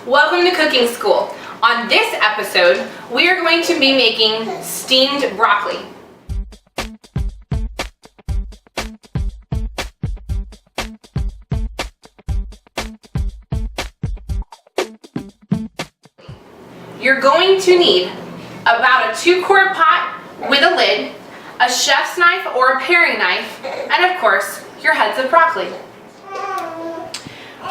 Welcome to cooking school. On this episode, we are going to be making steamed broccoli. You're going to need about a 2-quart pot with a lid, a chef's knife or a paring knife, and of course, your heads of broccoli.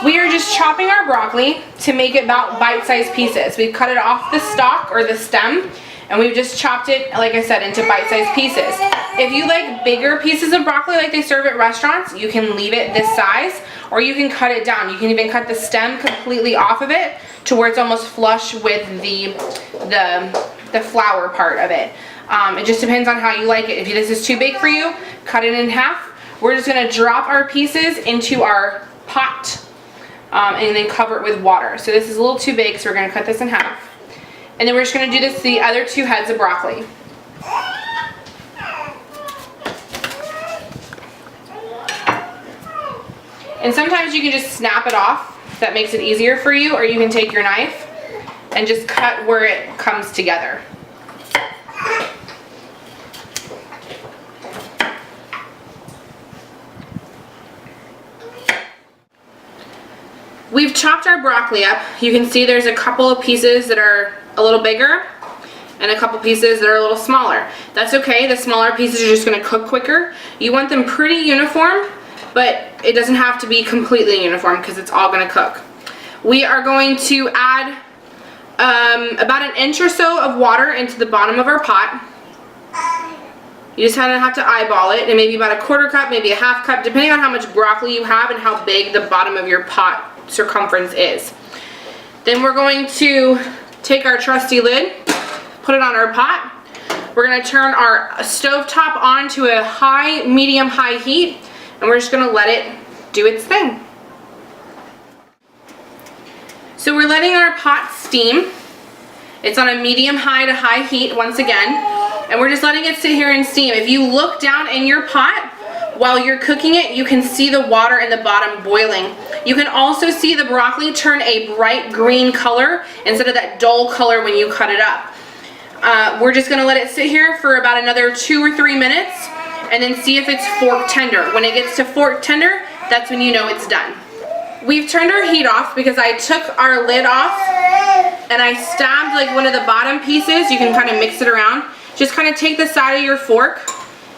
We are just chopping our broccoli to make it about bite-sized pieces. We've cut it off the stalk or the stem, and we've just chopped it, like I said, into bite-sized pieces. If you like bigger pieces of broccoli like they serve at restaurants, you can leave it this size, or you can cut it down. You can even cut the stem completely off of it to where it's almost flush with the flour part of it. It just depends on how you like it. If this is too big for you, cut it in half. We're just gonna drop our pieces into our pot and then cover it with water. So this is a little too big, so we're gonna cut this in half. And then we're just gonna do this to the other 2 heads of broccoli. And sometimes you can just snap it off. That makes it easier for you, or you can take your knife and just cut where it comes together. We've chopped our broccoli up. You can see there's a couple of pieces that are a little bigger and a couple pieces that are a little smaller. That's okay, the smaller pieces are just gonna cook quicker. You want them pretty uniform, but it doesn't have to be completely uniform because it's all gonna cook. We are going to add about an inch or so of water into the bottom of our pot. You just kind of have to eyeball it, and maybe about a 1/4 cup, maybe a 1/2 cup, depending on how much broccoli you have and how big the bottom of your pot circumference is. Then we're going to take our trusty lid, put it on our pot. We're going to turn our stove top on to a high, medium, high heat, and we're just going to let it do its thing. So we're letting our pot steam. It's on a medium high to high heat once again, and we're just letting it sit here and steam. If you look down in your pot while you're cooking it, you can see the water in the bottom boiling. You can also see the broccoli turn a bright green color instead of that dull color when you cut it up. We're just gonna let it sit here for about another 2 or 3 minutes and then see if it's fork tender. When it gets to fork tender, that's when you know it's done. We've turned our heat off because I took our lid off and I stabbed like one of the bottom pieces. You can kind of mix it around. Just kind of take the side of your fork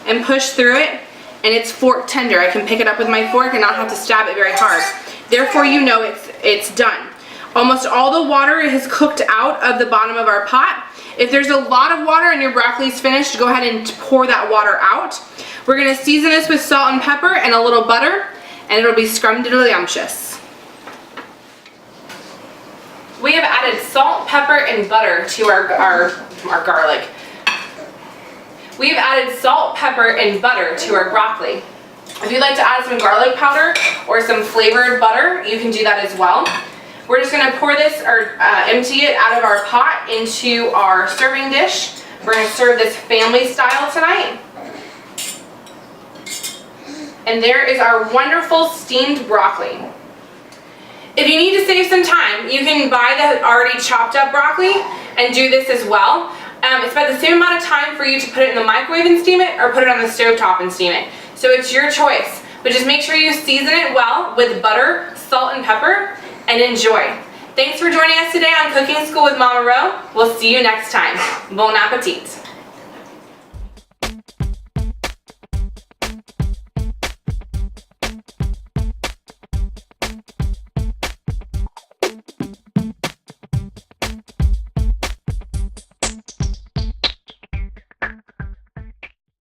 and push through it, and it's fork tender. I can pick it up with my fork and not have to stab it very hard. Therefore, you know it's done. Almost all the water is cooked out of the bottom of our pot. If there's a lot of water and your broccoli is finished, go ahead and pour that water out. We're gonna season this with salt and pepper and a little butter, and it'll be scrumdiddlyumptious. We have added salt, pepper, and butter to our garlic. We have added salt, pepper, and butter to our broccoli. If you'd like to add some garlic powder or some flavored butter, you can do that as well. We're just gonna pour this or empty it out of our pot into our serving dish. We're gonna serve this family style tonight. And there is our wonderful steamed broccoli. If you need to save some time, you can buy the already chopped up broccoli and do this as well. It's about the same amount of time for you to put it in the microwave and steam it or put it on the stove top and steam it. So it's your choice. But just make sure you season it well with butter, salt, and pepper, and enjoy. Thanks for joining us today on Cooking School with Mama Ro. We'll see you next time. Bon appetit.